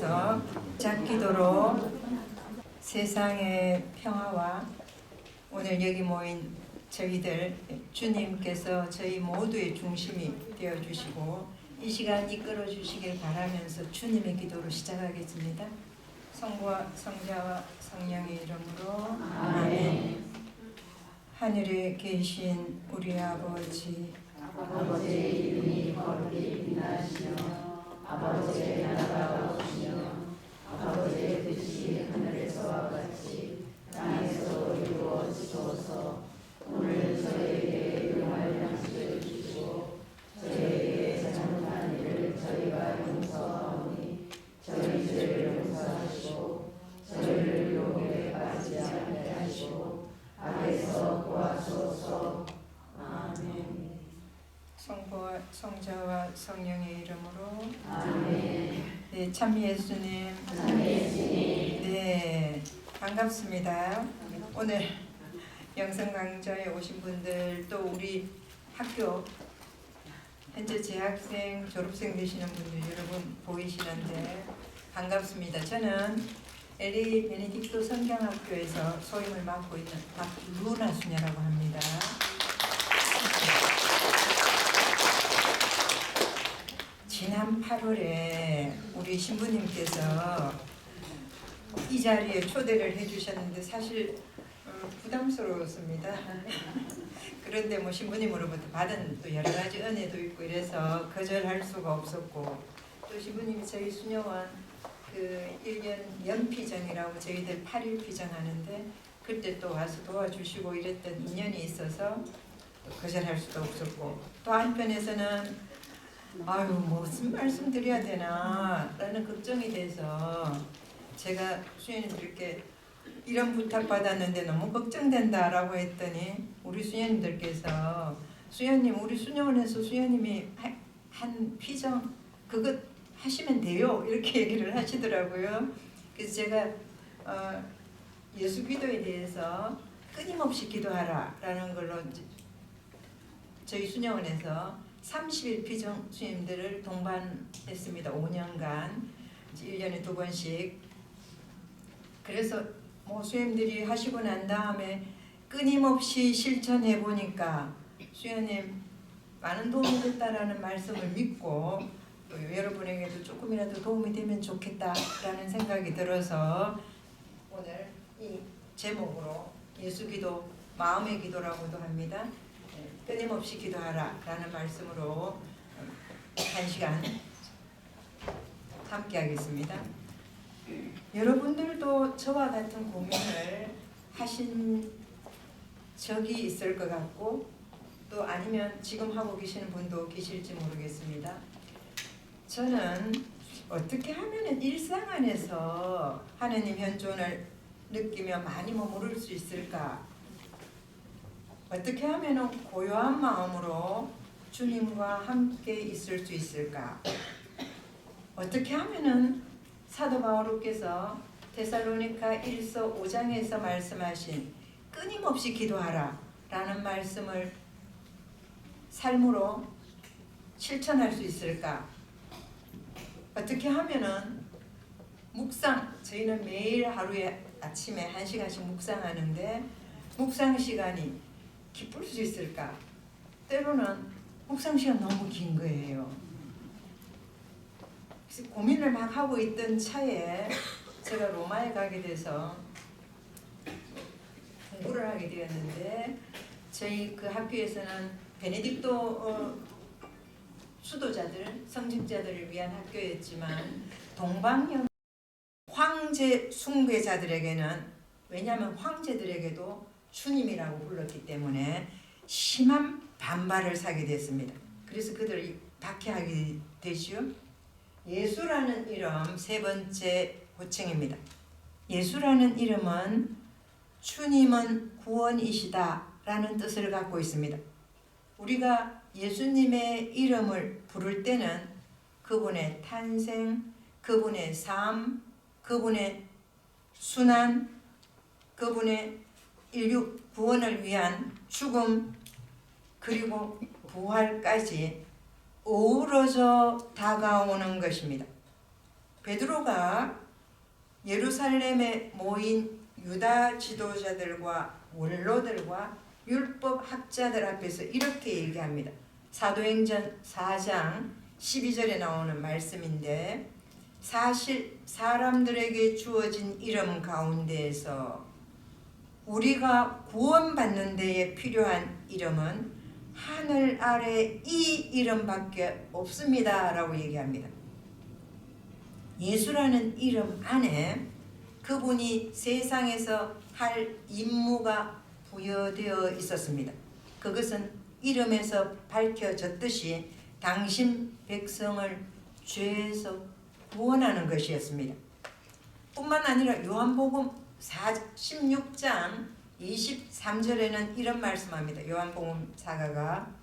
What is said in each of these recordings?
위해서 작기도로 세상의 평화와 오늘 여기 모인 저희들 주님께서 저희 모두의 중심이 되어주시고 이 시간 이끌어 주시길 바라면서 주님의 기도로 시작하겠습니다. 성부와 성자와 성령의 이름으로 아멘. 하늘에 계신 우리 아버지, 아버지의 이름이 거룩히 빛나시며 아버지의 나라가 오시며 아버지의 뜻이 하늘에서와 같이 땅에서 이루어지소서. 오늘 저희에게 일용할 양식을 주시고 저희에게 잘못한 일을 저희가 용서하오니 저희 죄를 용서하시고 저희를 유혹에 빠지지 않게 하시고 악에서 구하소서. 아멘. 성부와 성자와 성령의 이름으로 아멘. 네, 참 예수님. 네, 반갑습니다. 오늘 영성 강좌에 오신 분들 또 우리 학교 현재 재학생, 졸업생 되시는 분들 여러분 보이시는데 반갑습니다. 저는 LA 베네딕토 성경학교에서 소임을 맡고 있는 박루나 수녀라고 합니다. 지난 8월에 우리 신부님께서 이 자리에 초대를 해주셨는데 사실 부담스러웠습니다. 그런데 뭐 신부님으로부터 받은 또 여러 가지 은혜도 있고 이래서 거절할 수가 없었고 또 신부님이 저희 수녀원 그 1년 연피정이라고 저희들 8일 피정하는데 그때 또 와서 도와주시고 이랬던 인연이 있어서 거절할 수도 없었고 또 한편에서는 아유 무슨 말씀 드려야 되나 라는 걱정이 돼서 제가 수녀님들께 이런 부탁 받았는데 너무 걱정된다 라고 했더니 우리 수녀님들께서 수녀님 우리 수녀원에서 수녀님이 한 피정 그것 하시면 돼요 이렇게 얘기를 하시더라고요. 그래서 제가 예수 기도에 대해서 끊임없이 기도하라 라는 걸로 저희 수녀원에서 30일 피정 수녀님들을 동반했습니다. 5년간 1년에 2번씩. 그래서 뭐 수녀님들이 하시고 난 다음에 끊임없이 실천해 보니까 수녀님 많은 도움이 됐다라는 말씀을 믿고 또 여러분에게도 조금이라도 도움이 되면 좋겠다라는 생각이 들어서 오늘 이 제목으로 예수기도 마음의 기도라고도 합니다. 끊임없이 기도하라 라는 말씀으로 1시간 함께 하겠습니다. 여러분들도 저와 같은 고민을 하신 적이 있을 것 같고 또 아니면 지금 하고 계시는 분도 계실지 모르겠습니다. 저는 어떻게 하면 일상 안에서 하느님 현존을 느끼며 많이 머무를 수 있을까? 어떻게 하면 고요한 마음으로 주님과 함께 있을 수 있을까? 어떻게 하면 사도 바오로께서 데살로니가 1서 5장에서 말씀하신 끊임없이 기도하라 라는 말씀을 삶으로 실천할 수 있을까? 어떻게 하면은 묵상, 저희는 매일 하루에 아침에 1시간씩 묵상하는데 묵상 시간이 기쁠 수 있을까? 때로는 묵상 시간 너무 긴 거예요. 그래서 고민을 막 하고 있던 차에 제가 로마에 가게 돼서 공부를 하게 되었는데 저희 그 학교에서는 베네딕토 수도자들, 성직자들을 위한 학교였지만 동방영 황제 숭배자들에게는 왜냐하면 황제들에게도 주님이라고 불렀기 때문에 심한 반발을 사게 됐습니다. 그래서 그들을 박해하게 되시오. 예수라는 이름 세 번째 호칭입니다. 예수라는 이름은 주님은 구원이시다 라는 뜻을 갖고 있습니다. 우리가 예수님의 이름을 부를 때는 그분의 탄생, 그분의 삶, 그분의 순환, 그분의 인류 구원을 위한 죽음 그리고 부활까지 어우러져 다가오는 것입니다. 베드로가 예루살렘에 모인 유다 지도자들과 원로들과 율법 학자들 앞에서 이렇게 얘기합니다. 사도행전 4장 12절에 나오는 말씀인데, 사실 사람들에게 주어진 이름 가운데에서 우리가 구원받는 데에 필요한 이름은 하늘 아래 이 이름밖에 없습니다 라고 얘기합니다. 예수라는 이름 안에 그분이 세상에서 할 임무가 부여되어 있었습니다. 그것은 이름에서 밝혀졌듯이 당신 백성을 죄에서 구원하는 것이었습니다. 뿐만 아니라 요한복음 16장 23절에는 이런 말씀합니다. 요한복음 사가가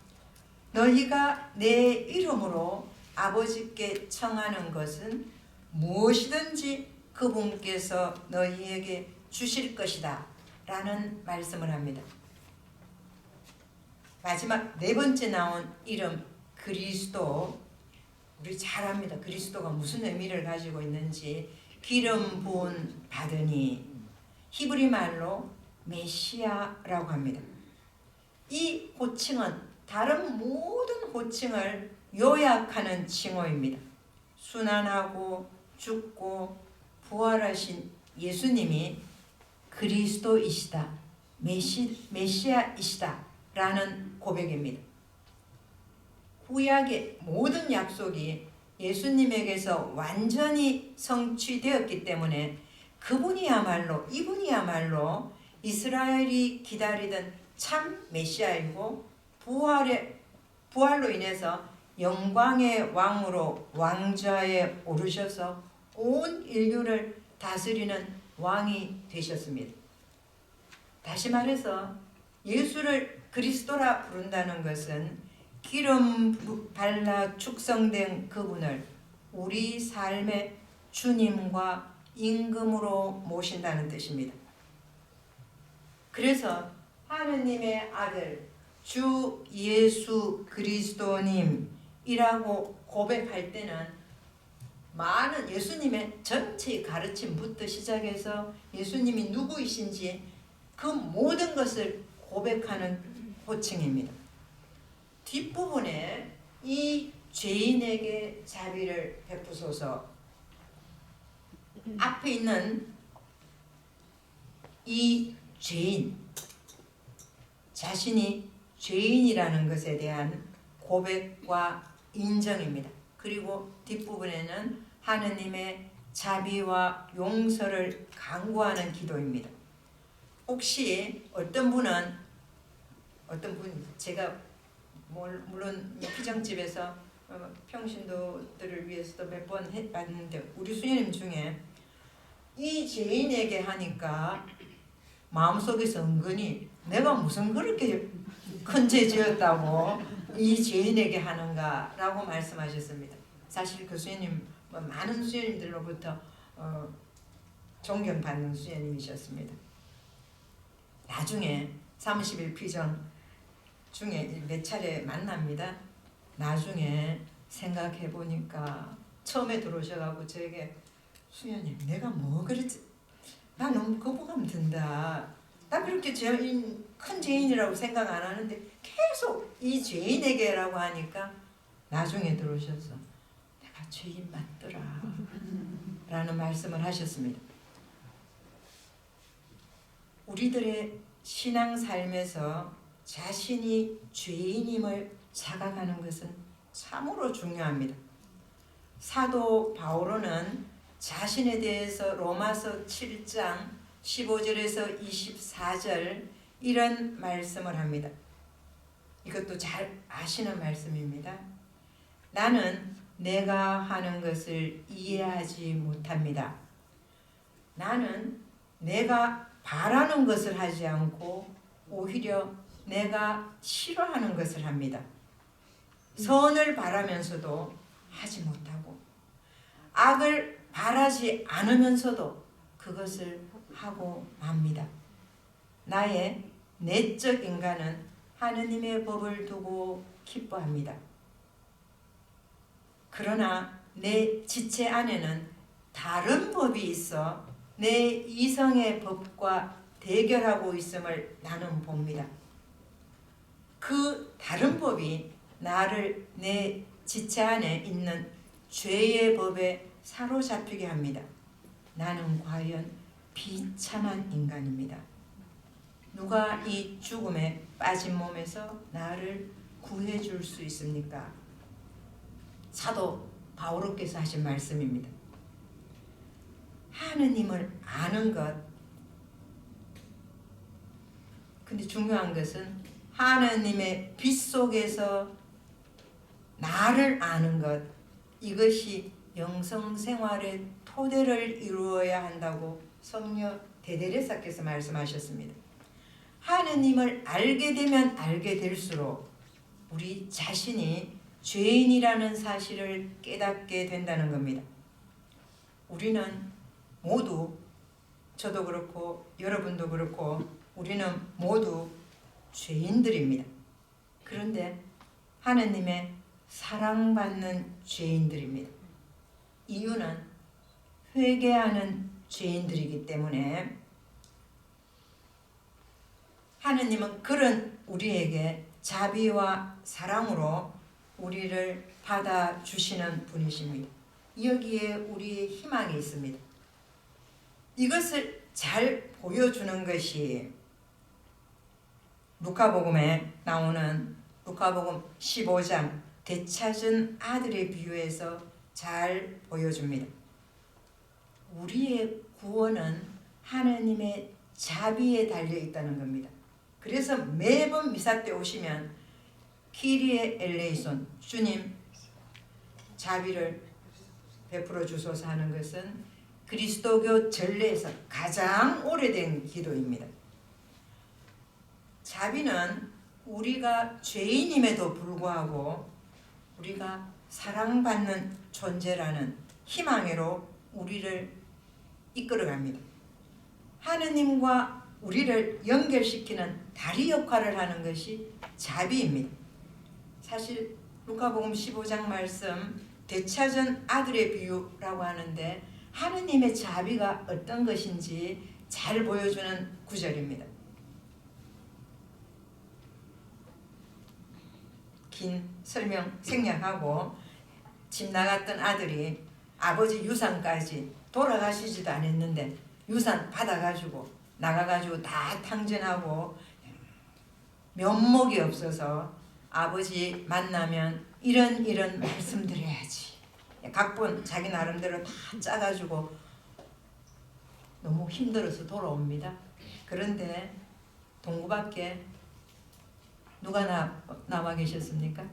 너희가 내 이름으로 아버지께 청하는 것은 무엇이든지 그분께서 너희에게 주실 것이다 라는 말씀을 합니다. 마지막 네 번째 나온 이름 그리스도, 우리 잘 압니다. 그리스도가 무슨 의미를 가지고 있는지. 기름 부은 받으니, 히브리 말로 메시아라고 합니다. 이 호칭은 다른 모든 호칭을 요약하는 칭호입니다. 순환하고 죽고 부활하신 예수님이 그리스도이시다, 메시아이시다 라는 고백입니다. 구약의 모든 약속이 예수님에게서 완전히 성취되었기 때문에 그분이야말로, 이분이야말로 이스라엘이 기다리던 참 메시아이고, 부활로 인해서 영광의 왕으로 왕좌에 오르셔서 온 인류를 다스리는 왕이 되셨습니다. 다시 말해서 예수를 그리스도라 부른다는 것은 기름 발라 축성된 그분을 우리 삶의 주님과 임금으로 모신다는 뜻입니다. 그래서 하느님의 아들 주 예수 그리스도님이라고 고백할 때는 많은 예수님의 전체 가르침부터 시작해서 예수님이 누구이신지 그 모든 것을 고백하는 호칭입니다. 뒷부분에 이 죄인에게 자비를 베푸소서, 앞에 있는 이 죄인, 자신이 죄인이라는 것에 대한 고백과 인정입니다. 그리고 뒷부분에는 하느님의 자비와 용서를 간구하는 기도입니다. 혹시 어떤 분은 제가 물론 피정집에서 평신도들을 위해서도 몇 번 해봤는데, 우리 수녀님 중에 이 죄인에게 하니까 마음속에서 은근히 내가 무슨 그렇게 큰 죄 지었다고 이 죄인에게 하는가 라고 말씀하셨습니다. 사실 그 수녀님 많은 수녀님들로부터 존경받는 수녀님이셨습니다. 나중에 30일 피정 중에 몇 차례 만납니다. 나중에 생각해 보니까 처음에 들어오셔가지고 저에게 수녀님, 내가 뭐 그랬지? 나 너무 거부감 든다. 나 그렇게 큰 죄인이라고 생각 안 하는데 계속 이 죄인에게라고 하니까 나중에 들어오셔서 내가 죄인 맞더라 라는 말씀을 하셨습니다. 우리들의 신앙 삶에서 자신이 죄인임을 자각하는 것은 참으로 중요합니다. 사도 바오로는 자신에 대해서 로마서 7장 15절에서 24절 이런 말씀을 합니다. 이것도 잘 아시는 말씀입니다. 나는 내가 하는 것을 이해하지 못합니다. 나는 내가 바라는 것을 하지 않고 오히려 내가 싫어하는 것을 합니다. 선을 바라면서도 하지 못하고 악을 바라지 않으면서도 그것을 하고 맙니다. 나의 내적 인간은 하느님의 법을 두고 기뻐합니다. 그러나 내 지체 안에는 다른 법이 있어 내 이성의 법과 대결하고 있음을 나는 봅니다. 그 다른 법이 나를 내 지체 안에 있는 죄의 법에 사로잡히게 합니다. 나는 과연 비참한 인간입니다. 누가 이 죽음에 빠진 몸에서 나를 구해줄 수 있습니까? 사도 바오로께서 하신 말씀입니다. 하느님을 아는 것. 근데 중요한 것은 하느님의 빛 속에서 나를 아는 것. 이것이 영성생활의 토대를 이루어야 한다고 성녀 대데레사께서 말씀하셨습니다. 하느님을 알게 되면 알게 될수록 우리 자신이 죄인이라는 사실을 깨닫게 된다는 겁니다. 우리는 모두, 저도 그렇고 여러분도 그렇고 우리는 모두 죄인들입니다. 그런데 하느님의 사랑받는 죄인들입니다. 이유는 회개하는 죄인들이기 때문에 하느님은 그런 우리에게 자비와 사랑으로 우리를 받아주시는 분이십니다. 여기에 우리의 희망이 있습니다. 이것을 잘 보여주는 것이 루카복음에 나오는 루카복음 15장 되찾은 아들의 비유에서 잘 보여줍니다. 우리의 구원은 하느님의 자비에 달려 있다는 겁니다. 그래서 매번 미사 때 오시면 키리에 엘레이손, 주님 자비를 베풀어 주소서 하는 것은 그리스도교 전례에서 가장 오래된 기도입니다. 자비는 우리가 죄인임에도 불구하고 우리가 사랑받는 존재라는 희망으로 우리를 이끌어갑니다. 하느님과 우리를 연결시키는 다리 역할을 하는 것이 자비입니다. 사실 루카복음 15장 말씀 되찾은 아들의 비유라고 하는데 하느님의 자비가 어떤 것인지 잘 보여주는 구절입니다. 긴 설명 생략하고 집 나갔던 아들이 아버지 유산까지 돌아가시지도 않았는데 유산 받아가지고 나가가지고 다 탕진하고 면목이 없어서 아버지 만나면 이런 말씀드려야지. 각본 자기 나름대로 다 짜가지고 너무 힘들어서 돌아옵니다. 그런데 동구 밖에 누가 나와 계셨습니까?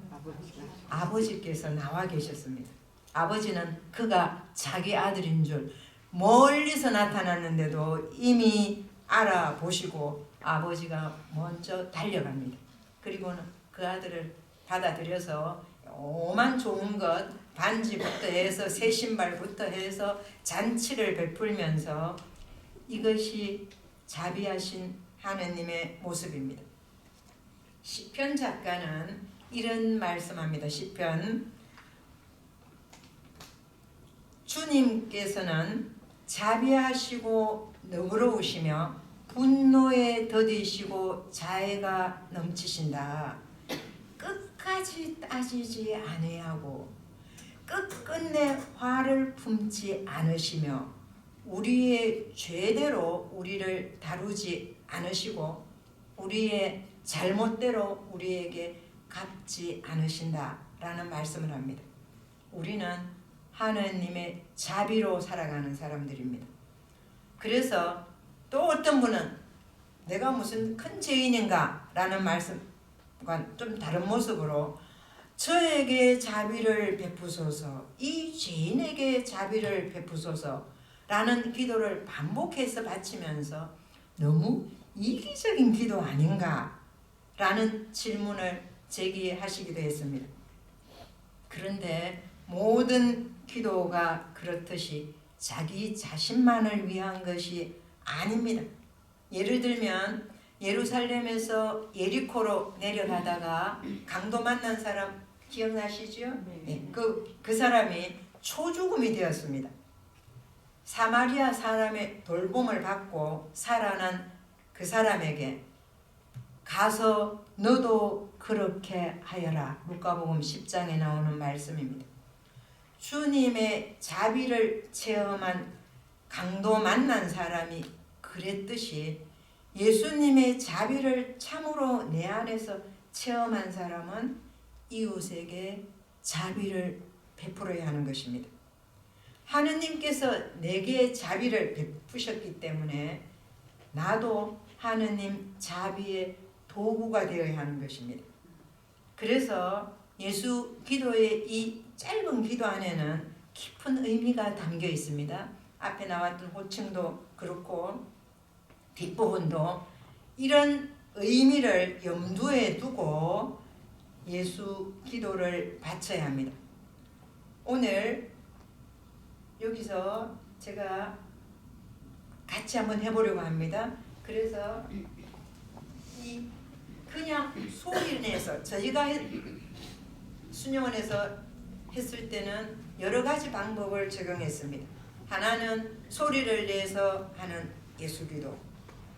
아버지께서 나와 계셨습니다. 아버지는 그가 자기 아들인 줄 멀리서 나타났는데도 이미 알아보시고 아버지가 먼저 달려갑니다. 그리고는 그 아들을 받아들여서 오만 좋은 것 반지부터 해서 새 신발부터 해서 잔치를 베풀면서 이것이 자비하신 하느님의 모습입니다. 시편 작가는 이런 말씀합니다. 시편 주님께서는 자비하시고 너그러우시며 분노에 더디시고 자애가 넘치신다. 끝까지 따지지 아니하고 끝끝내 화를 품지 않으시며 우리의 죄대로 우리를 다루지 않으시고 우리의 잘못대로 우리에게 갚지 않으신다라는 말씀을 합니다. 우리는 하느님의 자비로 살아가는 사람들입니다. 그래서 또 어떤 분은 내가 무슨 큰 죄인인가 라는 말씀과 좀 다른 모습으로 저에게 자비를 베푸소서, 이 죄인에게 자비를 베푸소서 라는 기도를 반복해서 바치면서 너무 이기적인 기도 아닌가 라는 질문을 제기하시기도 했습니다. 그런데 모든 기도가 그렇듯이 자기 자신만을 위한 것이 아닙니다. 예를 들면 예루살렘에서 예리코로 내려가다가 강도 만난 사람 기억나시죠? 네. 그 사람이 초죽음이 되었습니다. 사마리아 사람의 돌봄을 받고 살아난 그 사람에게 가서 너도 그렇게 하여라. 루카복음 10장에 나오는 말씀입니다. 주님의 자비를 체험한 강도 만난 사람이 그랬듯이 예수님의 자비를 참으로 내 안에서 체험한 사람은 이웃에게 자비를 베풀어야 하는 것입니다. 하느님께서 내게 자비를 베푸셨기 때문에 나도 하느님 자비의 도구가 되어야 하는 것입니다. 그래서 예수 기도의 이 짧은 기도 안에는 깊은 의미가 담겨 있습니다. 앞에 나왔던 호칭도 그렇고 뒷부분도 이런 의미를 염두에 두고 예수 기도를 바쳐야 합니다. 오늘 여기서 제가 같이 한번 해보려고 합니다. 그래서 이 그냥 소리를 내서 저희가 순영원에서 했을 때는 여러 가지 방법을 적용했습니다. 하나는 소리를 내서 하는 예수기도,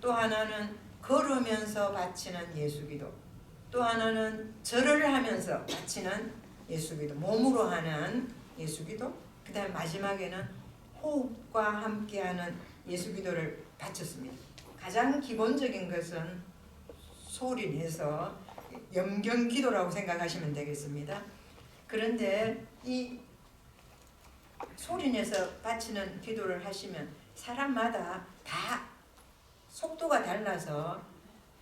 또 하나는 걸으면서 바치는 예수기도, 또 하나는 절을 하면서 바치는 예수기도, 몸으로 하는 예수기도, 그 다음 마지막에는 호흡과 함께하는 예수기도를 바쳤습니다. 가장 기본적인 것은 소리 내서 염경기도라고 생각하시면 되겠습니다. 그런데 이 소리 내서 바치는 기도를 하시면 사람마다 다 속도가 달라서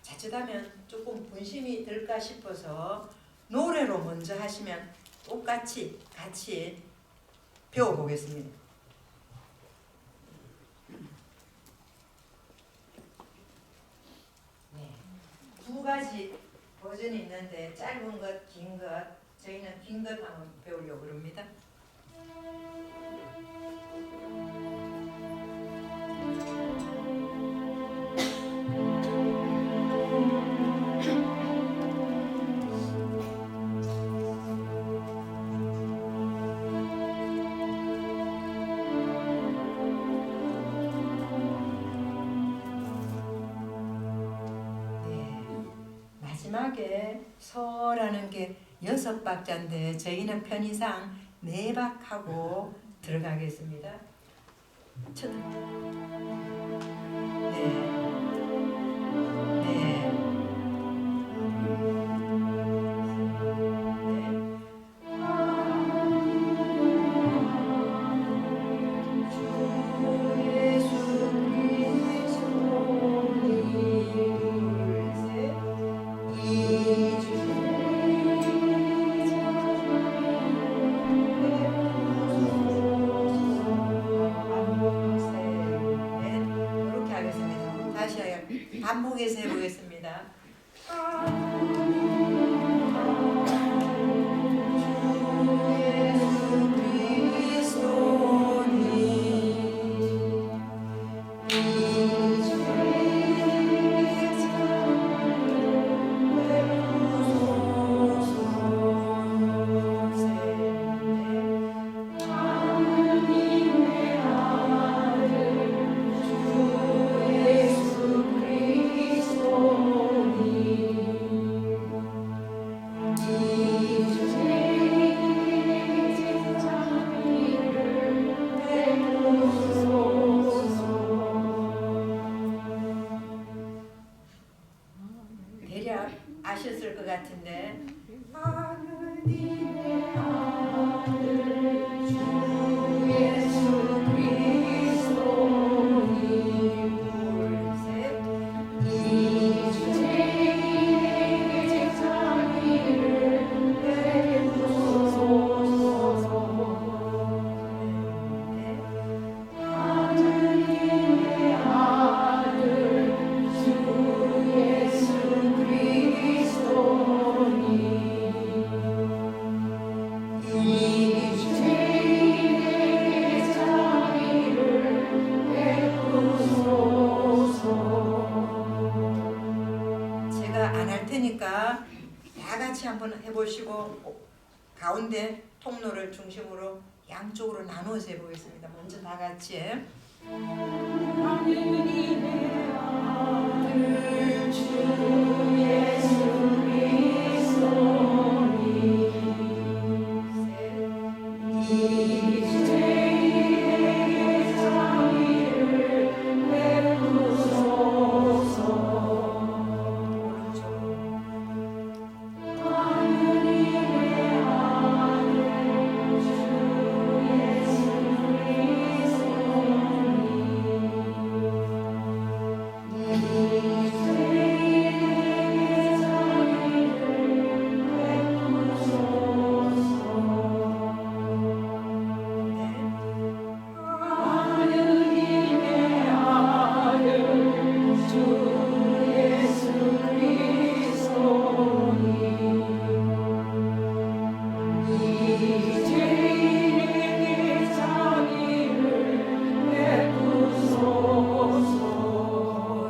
자칫하면 조금 분심이 들까 싶어서 노래로 먼저 하시면 똑같이 같이 배워보겠습니다. 네. 두 가지 버전이 있는데 짧은 것, 긴 것, 저희는 긴 것 한번 배우려고 합니다. 마지막에 서라는 게 6박자인데 저희는 편의상 4박하고 들어가겠습니다. 네. 반복해서 해보겠습니다. 대략 아셨을 것 같은데 하느님의 아들 주 예수 그리스도니 둘 셋 이 죄인에게 자비를 베푸소서 하느님의 아들 주 예수 그리스도니 이 죄인에게 자비를 베푸소서. 제가 안 할 테니까 다 같이 한번 해보시고 가운데 통로를 중심으로 양쪽으로 나누어서 해보겠습니다. 먼저 다 같이 하느님의 아들 주 예수 그리스도니 이제 내게 자비를 베푸소서. 하느님의 아들 주 예수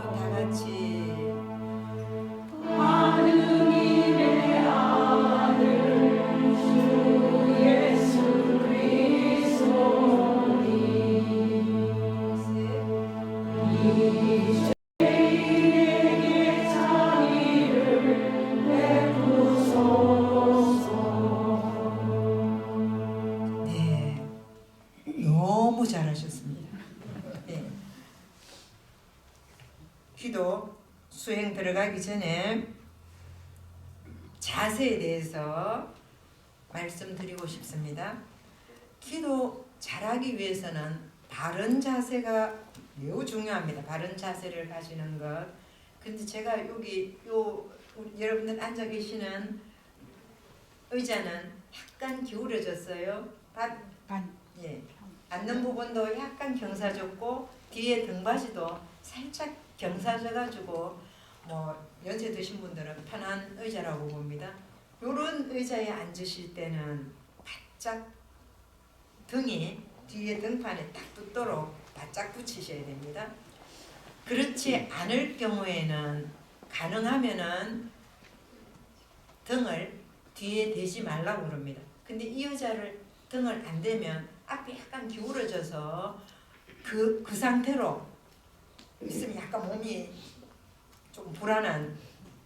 다 같이 하느님의 아들 주 예수 그리스도니 이제 내게 자비를 베푸소서. 네, 너무 잘하셨습니다. 네. 기도 수행 들어가기 전에 자세에 대해서 말씀드리고 싶습니다. 기도 잘하기 위해서는 바른 자세가 매우 중요합니다. 바른 자세를 가지는 것. 근데 제가 여기 여러분들 앉아 계시는 의자는 약간 기울어졌어요. 예. 앉는 부분도 약간 경사졌고 뒤에 등받이도 살짝 경사져가지고 뭐 연세 드신 분들은 편한 의자라고 봅니다. 이런 의자에 앉으실 때는 바짝 등이 뒤에 등판에 딱 붙도록 바짝 붙이셔야 됩니다. 그렇지 않을 경우에는 가능하면은 등을 뒤에 대지 말라고 그럽니다. 근데 이 의자를 등을 안 대면 앞이 약간 기울어져서 그 상태로 있으면 약간 몸이 좀 불안한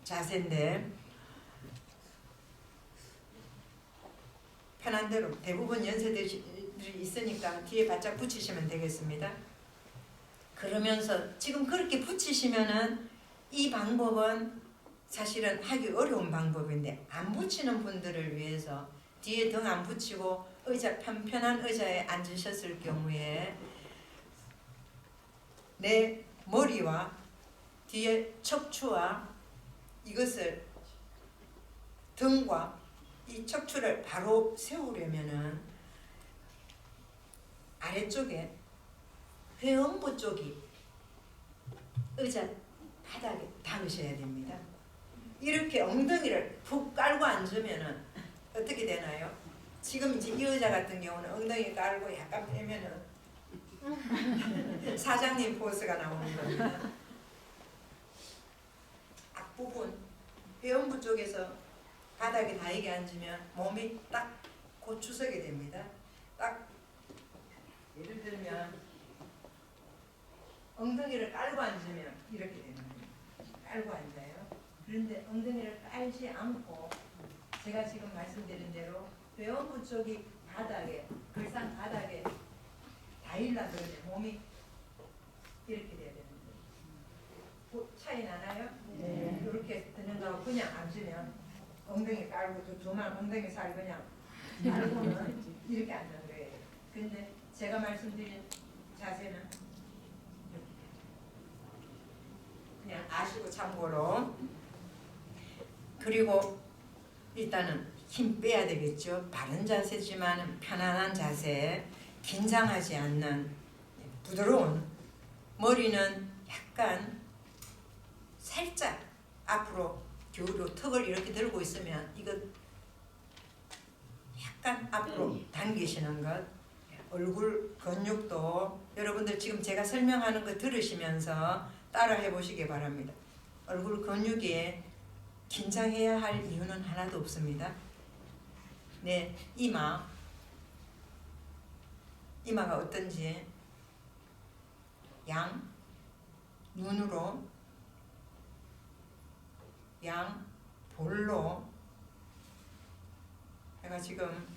자세인데 편한 대로 대부분 연세들이 있으니까 뒤에 바짝 붙이시면 되겠습니다. 그러면서 지금 그렇게 붙이시면은 이 방법은 사실은 하기 어려운 방법인데 안 붙이는 분들을 위해서 뒤에 등 안 붙이고 의자 편한 의자에 앉으셨을 경우에 내 머리와 뒤에 척추와 이것을 등과 이 척추를 바로 세우려면은 아래쪽에 회음부 쪽이 의자 바닥에 닿으셔야 됩니다. 이렇게 엉덩이를 푹 깔고 앉으면은 어떻게 되나요? 지금 이제 이 의자 같은 경우는 엉덩이 깔고 약간 빼면은 사장님 포스가 나오는 겁니다. 앞부분 회음부 쪽에서 바닥에 닿게 앉으면 몸이 딱 고추석이 됩니다. 딱 예를 들면 엉덩이를 깔고 앉으면 이렇게 되는 거예요. 깔고 앉아요. 그런데 엉덩이를 깔지 않고 제가 지금 말씀드린 대로 회음부 쪽이 바닥에 글상 바닥에 닿으려 그러면 몸이 이렇게 돼야 되는 거예요. 차이 나나요? 네. 이렇게 드는 거하고 그냥 앉으면 엉덩이 깔고 두만 엉덩이 살 그냥 깔고는 이렇게 앉는 거예요. 근데 제가 말씀드린 자세는 이렇게. 그냥 아시고 참고로. 그리고 일단은 힘 빼야 되겠죠. 바른 자세지만 편안한 자세, 긴장하지 않는 부드러운, 머리는 약간 살짝 앞으로 기울여 턱을 이렇게 들고 있으면 이거 약간 앞으로 당기시는 것. 얼굴 근육도 여러분들 지금 제가 설명하는 거 들으시면서 따라 해보시기 바랍니다. 얼굴 근육에 긴장해야 할 이유는 하나도 없습니다. 네, 이마가 어떤지 양 눈으로, 양 볼로. 내가 지금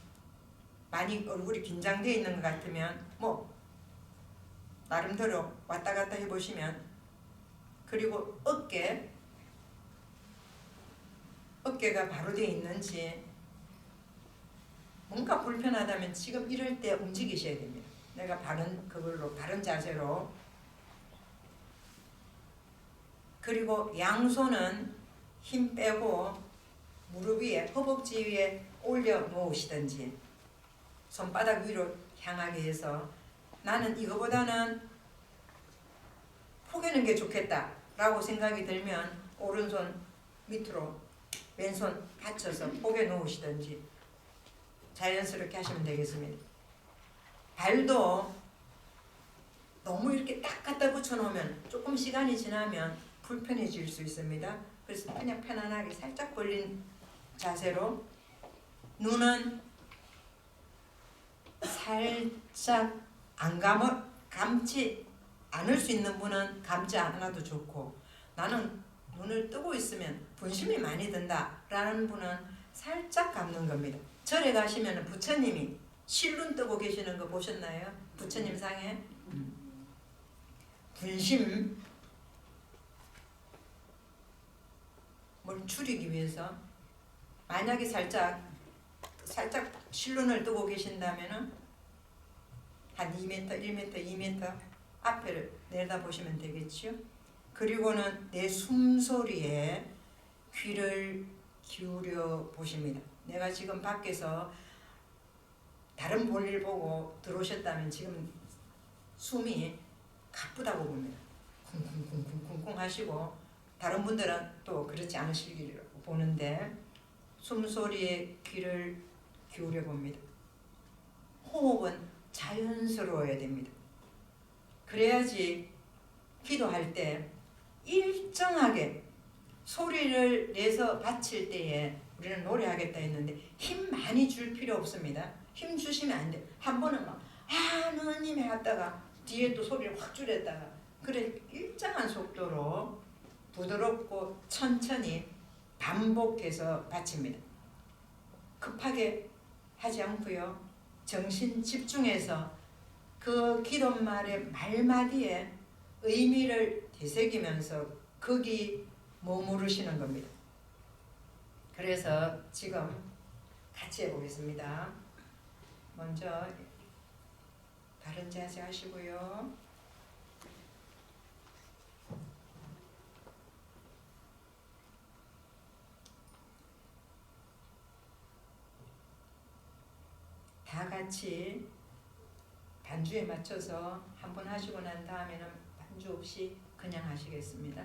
많이 얼굴이 긴장되어 있는 것 같으면 뭐 나름대로 왔다 갔다 해보시면, 그리고 어깨가 바로 되어 있는지, 뭔가 불편하다면 지금 이럴 때 움직이셔야 됩니다. 내가 바른 자세로. 그리고 양손은 힘 빼고 무릎 위에, 허벅지 위에 올려 놓으시든지 손바닥 위로 향하게 해서, 나는 이거보다는 포개는 게 좋겠다 라고 생각이 들면 오른손 밑으로 왼손 받쳐서 포개 놓으시든지 자연스럽게 하시면 되겠습니다. 발도 너무 이렇게 딱 갖다 붙여 놓으면 조금 시간이 지나면 불편해질 수 있습니다. 그래서 그냥 편안하게 살짝 벌린 자세로, 눈은 살짝 안 감지 않을 수 있는 분은 감지 않아도 좋고, 나는 눈을 뜨고 있으면 분심이 많이 든다 라는 분은 살짝 감는 겁니다. 절에 가시면 부처님이 실눈 뜨고 계시는 거 보셨나요? 부처님 상에 분심을 줄이기 위해서, 만약에 살짝 실눈을 뜨고 계신다면 한 2m, 1m, 2m 앞을 내다보시면 되겠죠. 그리고는 내 숨소리에 귀를 기울여 보십니다. 내가 지금 밖에서 다른 볼일 보고 들어오셨다면 지금 숨이 가쁘다고 봅니다. 쿵쿵쿵쿵쿵 하시고, 다른 분들은 또 그렇지 않으시기라고 보는데 숨소리에 귀를 기울여 봅니다. 호흡은 자연스러워야 됩니다. 그래야지 기도할 때 일정하게 소리를 내서 바칠 때에, 우리는 노래하겠다 했는데 힘 많이 줄 필요 없습니다. 힘 주시면 안 돼. 한 번은 막 하느님이 하다가 뒤에 또 소리를 확 줄였다가, 그래 일정한 속도로 부드럽고 천천히 반복해서 바칩니다. 급하게 하지 않고요. 정신 집중해서 그 기도말의 말마디에 의미를 되새기면서 거기 머무르시는 겁니다. 그래서 지금 같이 해보겠습니다. 먼저 바른 자세 하시고요. 다 같이 반주에 맞춰서 한 번 하시고 난 다음에는 반주 없이 그냥 하시겠습니다.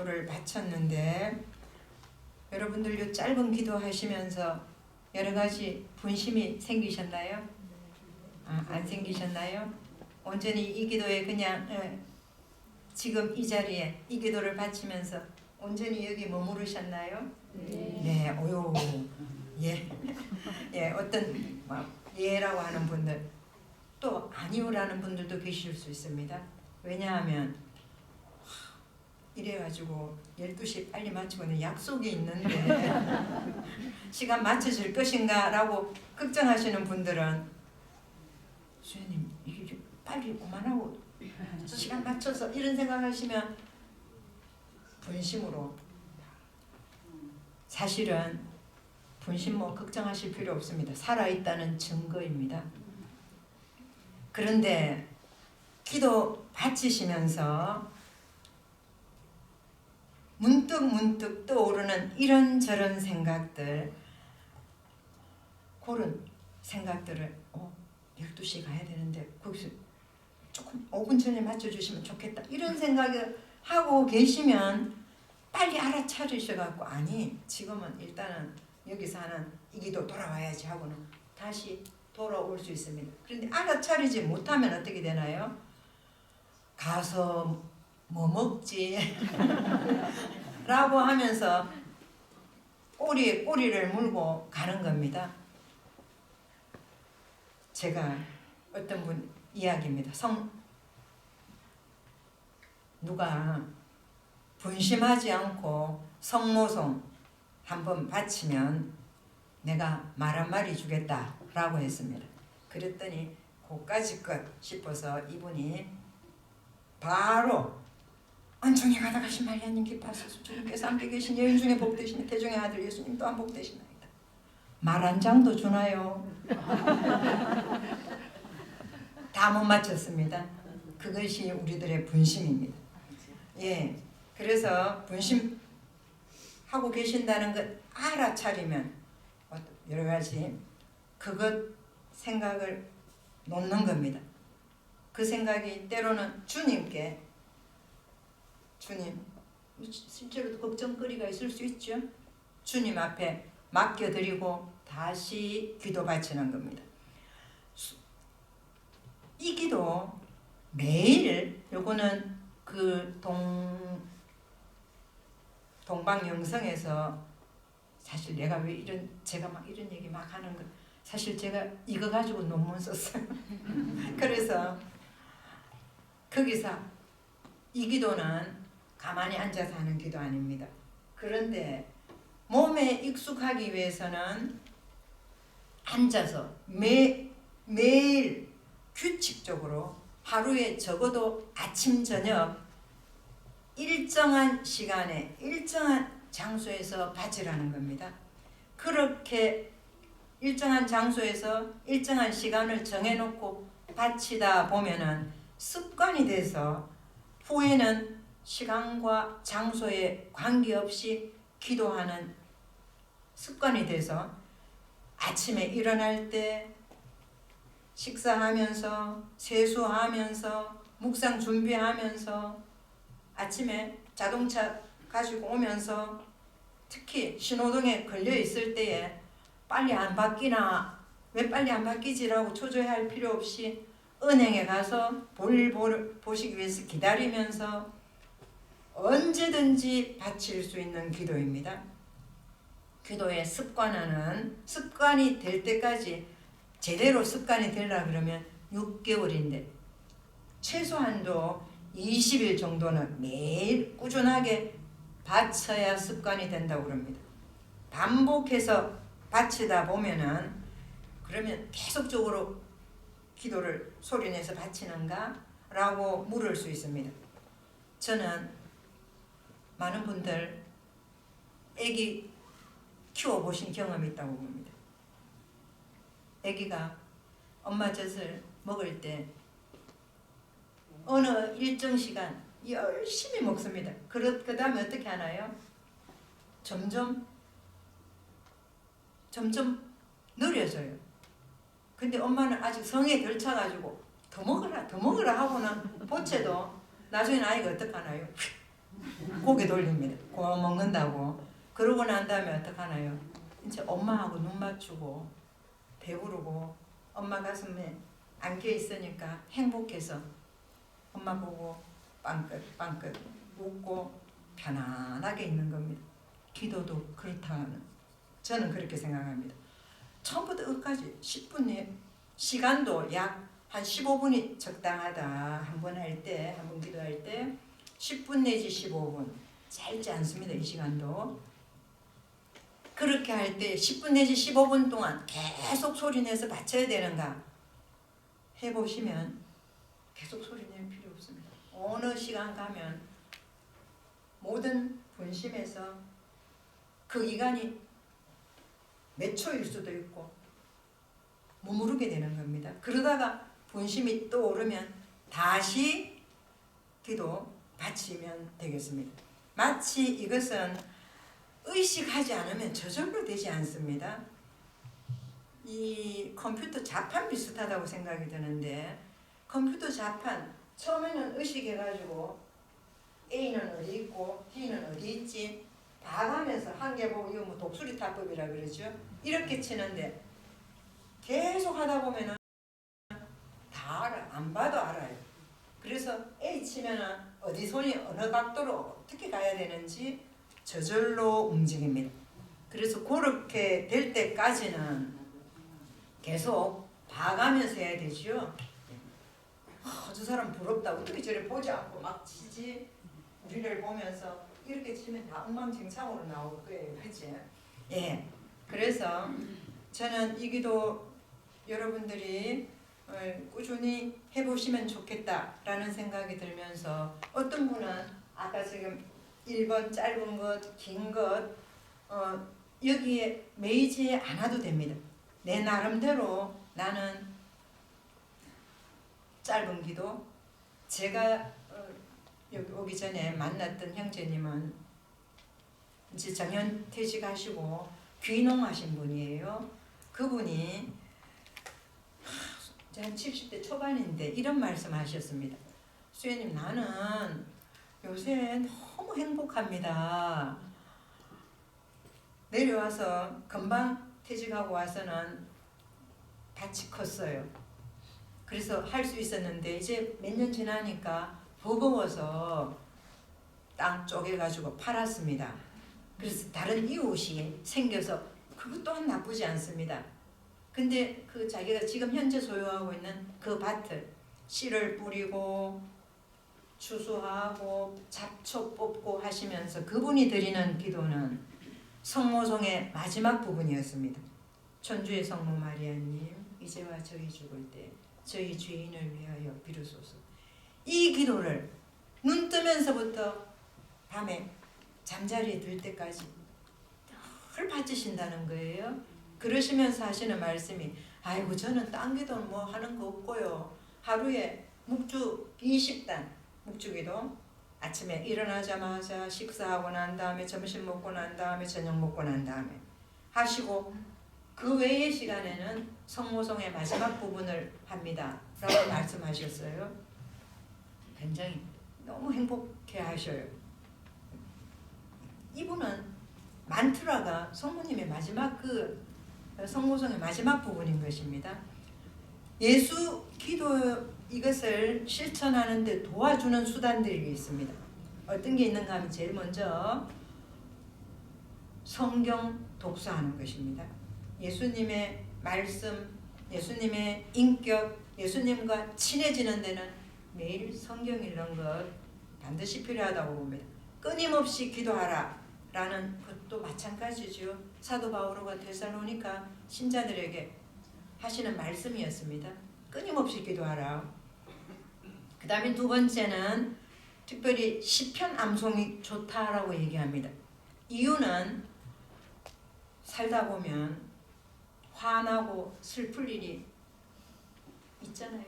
기도를 바쳤는데 여러분들 요 짧은 기도 하시면서 여러 가지 분심이 생기셨나요? 안 생기셨나요? 온전히 이 기도에 그냥 지금 이 자리에 이 기도를 바치면서 온전히 여기 머무르셨나요? 네, 오요, 예, 예, 어떤 예라고 하는 분들 또 아니오라는 분들도 계실 수 있습니다. 왜냐하면 이래가지고 12시 빨리 마치고는 약속이 있는데 시간 맞춰질 것인가 라고 걱정하시는 분들은 주님 이게 빨리 그만하고 시간 맞춰서 이런 생각하시면 분심으로 사실은 분심 걱정하실 필요 없습니다. 살아있다는 증거입니다. 그런데 기도 바치시면서 문득 떠오르는 이런저런 생각들, 그런 생각들을 12시에 가야 되는데 거기서 조금 5분 전에 맞춰주시면 좋겠다 이런 생각을 하고 계시면 빨리 알아차리셔갖고 아니 지금은 일단은 여기서 하는 이 기도 돌아와야지 하고는 다시 돌아올 수 있습니다. 그런데 알아차리지 못하면 어떻게 되나요? 가서 뭐 먹지? 라고 하면서 꼬리에 꼬리를 물고 가는 겁니다. 제가 어떤 분 이야기입니다. 누가 분심하지 않고 성모송 한번 바치면 내가 말 한마디 주겠다 라고 했습니다. 그랬더니 그까짓 것 싶어서 이분이 바로 안중에 가다가 신말리아님 기뻐하소서 주님께서 함께 계신 여인 중에 복되시니 태중의 아들 예수님 또한 복되시나이다. 말 한 장도 주나요? 다 못 맞췄습니다. 그것이 우리들의 분심입니다. 예, 그래서 분심하고 계신다는 것 알아차리면 여러 가지 그것 생각을 놓는 겁니다. 그 생각이 때로는 주님께 주님 실제로도 걱정거리가 있을 수 있죠. 주님 앞에 맡겨드리고 다시 기도 바치는 겁니다. 이 기도 매일 요거는 그 동방영성에서 사실 내가 왜 제가 막 이런 얘기 막 하는 거 사실 제가 이거 가지고 논문 썼어요. 그래서 거기서 이 기도는 가만히 앉아서 하는 기도 아닙니다. 그런데 몸에 익숙하기 위해서는 앉아서 매일 규칙적으로 하루에 적어도 아침 저녁 일정한 시간에 일정한 장소에서 바치라는 겁니다. 그렇게 일정한 장소에서 일정한 시간을 정해놓고 바치다 보면은 습관이 돼서 후에는 시간과 장소에 관계없이 기도하는 습관이 돼서 아침에 일어날 때 식사하면서 세수하면서 묵상 준비하면서 아침에 자동차 가지고 오면서 특히 신호등에 걸려 있을 때에 빨리 안 바뀌나 왜 빨리 안 바뀌지라고 초조해할 필요 없이 은행에 가서 볼일 보시기 위해서 기다리면서 언제든지 바칠 수 있는 기도입니다. 기도의 습관이 될 때까지 제대로 습관이 되려고 그러면 6개월인데 최소한도 20일 정도는 매일 꾸준하게 바쳐야 습관이 된다고 그럽니다. 반복해서 바치다 보면은 그러면 계속적으로 기도를 소리내서 바치는가? 라고 물을 수 있습니다. 저는 많은 분들 애기 키워보신 경험이 있다고 봅니다. 애기가 엄마 젖을 먹을 때 어느 일정 시간 열심히 먹습니다. 그 다음에 어떻게 하나요? 점점 느려져요. 근데 엄마는 아직 성에 덜 차가지고 더 먹으라 하고는 보채도 나중에 아이가 어떡하나요? 고개 돌립니다. 고마 먹는다고. 그러고 난 다음에 어떡하나요? 이제 엄마하고 눈 맞추고 배부르고 엄마 가슴에 안겨 있으니까 행복해서 엄마 보고 빵긋빵긋 웃고 편안하게 있는 겁니다. 기도도 그렇다는 저는 그렇게 생각합니다. 처음부터 끝까지 10분 시간도 약 한 15분이 적당하다. 한 번 할 때, 한 번 기도할 때 10분 내지 15분. 짧지 않습니다. 이 시간도. 그렇게 할 때 10분 내지 15분 동안 계속 소리 내서 바쳐야 되는가? 해보시면 계속 소리 낼 필요 없습니다. 어느 시간 가면 모든 분심에서 그 기간이 몇 초일 수도 있고 머무르게 되는 겁니다. 그러다가 분심이 또 오르면 다시 기도 바치면 되겠습니다. 마치 이것은 의식하지 않으면 저절로 되지 않습니다. 이 컴퓨터 자판 비슷하다고 생각이 드는데 컴퓨터 자판 처음에는 의식해가지고 A는 어디 있고 D는 어디 있지 봐가면서 한 개 보고 이거 뭐 독수리 타법이라 그러죠. 이렇게 치는데 계속 하다 보면은 다 알아. 안 봐도 알아요. 그래서 A 치면은 어디 손이 어느 각도로 어떻게 가야 되는지 저절로 움직입니다. 그래서 그렇게 될 때까지는 계속 봐가면서 해야 되죠. 저 사람 부럽다. 어떻게 저래 보지 않고 막 치지? 우리를 보면서 이렇게 치면 다 엉망진창으로 나올 거예요. 그치? 예. 그래서 저는 이 기도 여러분들이 꾸준히 해보시면 좋겠다라는 생각이 들면서 어떤 분은 아까 지금 1번 짧은 것, 긴 것 여기에 매이지 않아도 됩니다. 내 나름대로 나는 짧은 기도 제가 여기 오기 전에 만났던 형제님은 이제 정년 퇴직하시고 귀농하신 분이에요. 그분이 한 70대 초반인데 이런 말씀 하셨습니다. 수혜님 나는 요새 너무 행복합니다. 내려와서 금방 퇴직하고 와서는 밭이 컸어요. 그래서 할 수 있었는데 이제 몇 년 지나니까 버거워서 땅 쪼개가지고 팔았습니다. 그래서 다른 이웃이 생겨서 그것 또한 나쁘지 않습니다. 근데 그 자기가 지금 현재 소유하고 있는 그 밭을 씨를 뿌리고 추수하고 잡초 뽑고 하시면서 그분이 드리는 기도는 성모송의 마지막 부분이었습니다. 천주의 성모 마리아님 이제와 저희 죽을 때 저희 죄인을 위하여 비로소서. 이 기도를 눈 뜨면서부터 밤에 잠자리에 들 때까지 늘 바치신다는 거예요. 그러시면서 하시는 말씀이 아이고 저는 딴 기도는 뭐 하는 거 없고요. 하루에 묵주 20단 묵주기도 아침에 일어나자마자 식사하고 난 다음에 점심 먹고 난 다음에 저녁 먹고 난 다음에 하시고 그 외의 시간에는 성모송의 마지막 부분을 합니다. 라고 말씀하셨어요. 굉장히 너무 행복해 하셔요. 이분은 만트라가 성모님의 마지막 그 성모송의 마지막 부분인 것입니다. 예수 기도 이것을 실천하는 데 도와주는 수단들이 있습니다. 어떤 게 있는가 하면 제일 먼저 성경 독서하는 것입니다. 예수님의 말씀, 예수님의 인격, 예수님과 친해지는 데는 매일 성경 읽는 것 반드시 필요하다고 봅니다. 끊임없이 기도하라 라는 것도 마찬가지죠. 사도 바오로가 데살로니가 신자들에게 하시는 말씀이었습니다. 끊임없이 기도하라. 그 다음에 두 번째는 특별히 시편 암송이 좋다라고 얘기합니다. 이유는 살다 보면 화나고 슬플 일이 있잖아요.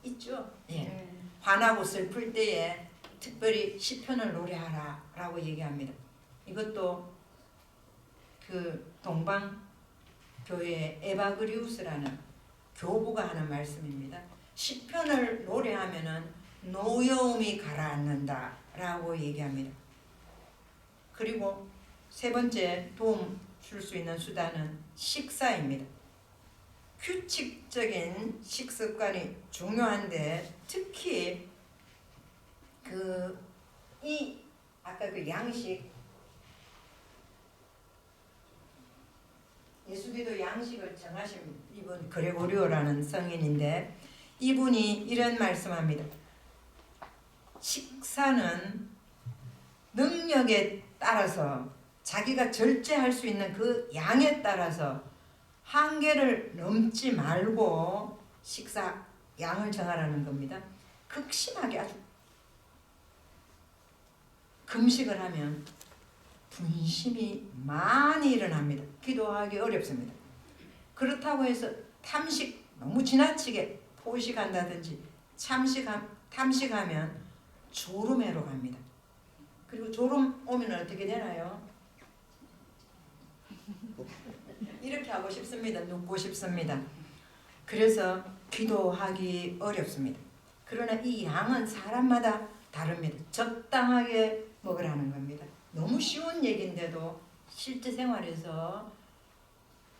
있죠? 예. 화나고 슬플 때에 특별히 시편을 노래하라 라고 얘기합니다. 이것도 그 동방교회 에바그리우스라는 교부가 하는 말씀입니다. 시편을 노래하면은 노여움이 가라앉는다 라고 얘기합니다. 그리고 세 번째 도움 줄 수 있는 수단은 식사입니다. 규칙적인 식습관이 중요한데 특히 아까 그 양식, 예수기도 양식을 정하신 이분 그레고리오라는 성인인데 이분이 이런 말씀합니다. 식사는 능력에 따라서 자기가 절제할 수 있는 그 양에 따라서 한계를 넘지 말고 식사 양을 정하라는 겁니다. 극심하게 아주 금식을 하면 분심이 많이 일어납니다. 기도하기 어렵습니다. 그렇다고 해서 탐식 너무 지나치게 포식한다든지 탐식하면 졸음해로 갑니다. 그리고 졸음 오면 어떻게 되나요? 이렇게 하고 싶습니다. 눕고 싶습니다. 그래서 기도하기 어렵습니다. 그러나 이 양은 사람마다 다릅니다. 적당하게 먹으라는 겁니다. 너무 쉬운 얘기인데도 실제 생활에서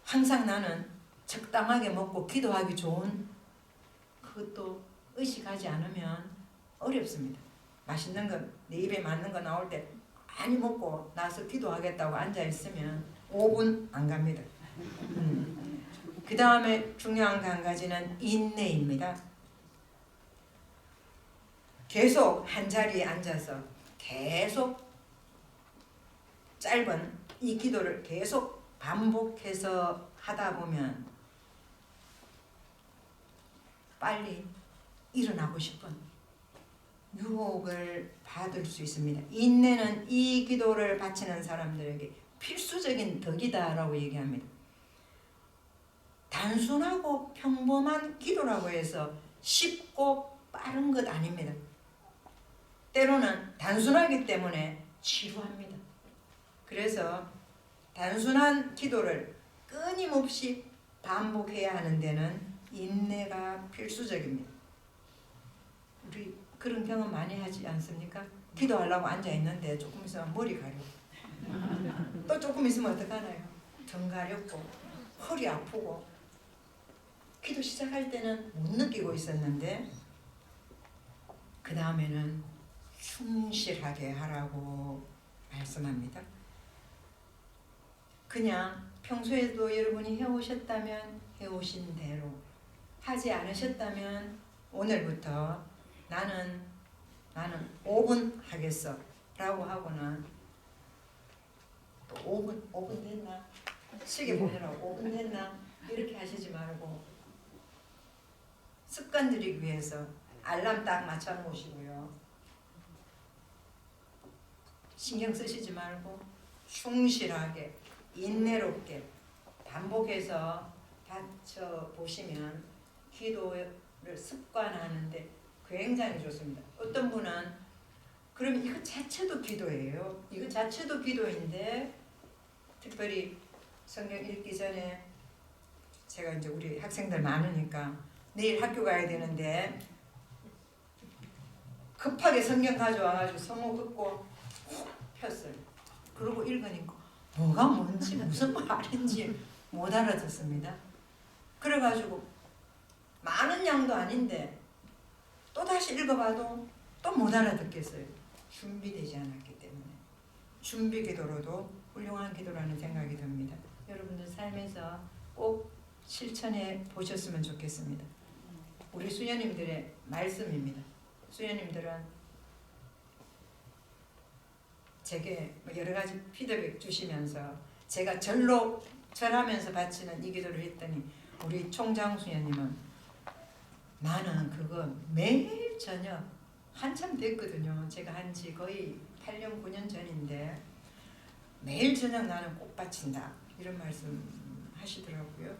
항상 나는 적당하게 먹고 기도하기 좋은 그것도 의식하지 않으면 어렵습니다. 맛있는 거, 내 입에 맞는 거 나올 때 많이 먹고 나서 기도하겠다고 앉아있으면 5분 안 갑니다. 그 다음에 중요한 한 가지는 인내입니다. 계속 한 자리에 앉아서 계속 짧은 이 기도를 계속 반복해서 하다 보면 빨리 일어나고 싶은 유혹을 받을 수 있습니다. 인내는 이 기도를 바치는 사람들에게 필수적인 덕이다라고 얘기합니다. 단순하고 평범한 기도라고 해서 쉽고 빠른 것 아닙니다. 때로는 단순하기 때문에 지루합니다. 그래서 단순한 기도를 끊임없이 반복해야 하는 데는 인내가 필수적입니다. 우리 그런 경험 많이 하지 않습니까? 기도하려고 앉아있는데 조금 있으면 머리 가려. 또 조금 있으면 어떡하나요? 등 가렵고 허리 아프고 기도 시작할 때는 못 느끼고 있었는데 그 다음에는 충실하게 하라고 말씀합니다. 그냥 평소에도 여러분이 해오셨다면 해오신 대로 하지 않으셨다면 오늘부터 나는 5분 하겠어 라고 하고는 또 5분 됐나? 시계 보느라고 5분 됐나? 이렇게 하시지 말고 습관 들이기 위해서 알람 딱 맞춰 놓으시고요. 신경 쓰시지 말고 충실하게 인내롭게 반복해서 다쳐 보시면 기도를 습관하는데 굉장히 좋습니다. 어떤 분은 그러면 이거 자체도 기도예요. 이거 자체도 기도인데 특별히 성경 읽기 전에 제가 이제 우리 학생들 많으니까 내일 학교 가야 되는데 급하게 성경 가져와가지고 성호 긋고 훅 폈어요. 그러고 읽으니까 뭐가 뭔지 무슨 말인지 못 알아듣습니다. 그래가지고 많은 양도 아닌데 또 다시 읽어봐도 또 못 알아듣겠어요. 준비되지 않았기 때문에. 준비 기도로도 훌륭한 기도라는 생각이 듭니다. 여러분들 삶에서 꼭 실천해 보셨으면 좋겠습니다. 우리 수녀님들의 말씀입니다. 수녀님들은 제게 여러 가지 피드백 주시면서 제가 절하면서 바치는 이 기도를 했더니 우리 총장 수녀님은 나는 그거 매일 저녁 한참 됐거든요. 제가 한지 거의 8년 9년 전인데 매일 저녁 나는 꼭 바친다 이런 말씀 하시더라고요.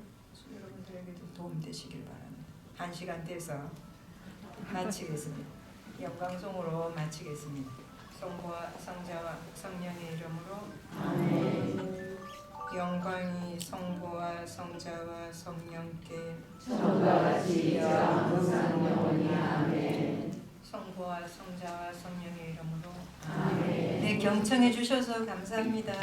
여러분들에게도 도움 되시길 바랍니다. 1시간 돼서 마치겠습니다. 영광송으로 마치겠습니다. 성부와 성자와 성령의 이름으로 아멘. 영광이 성부와 성자와 성령께 처음과 같이 이제와 항상 영원히 아멘. 성부와 성자와 성령의 이름으로 아멘. 네, 경청해 주셔서 감사합니다.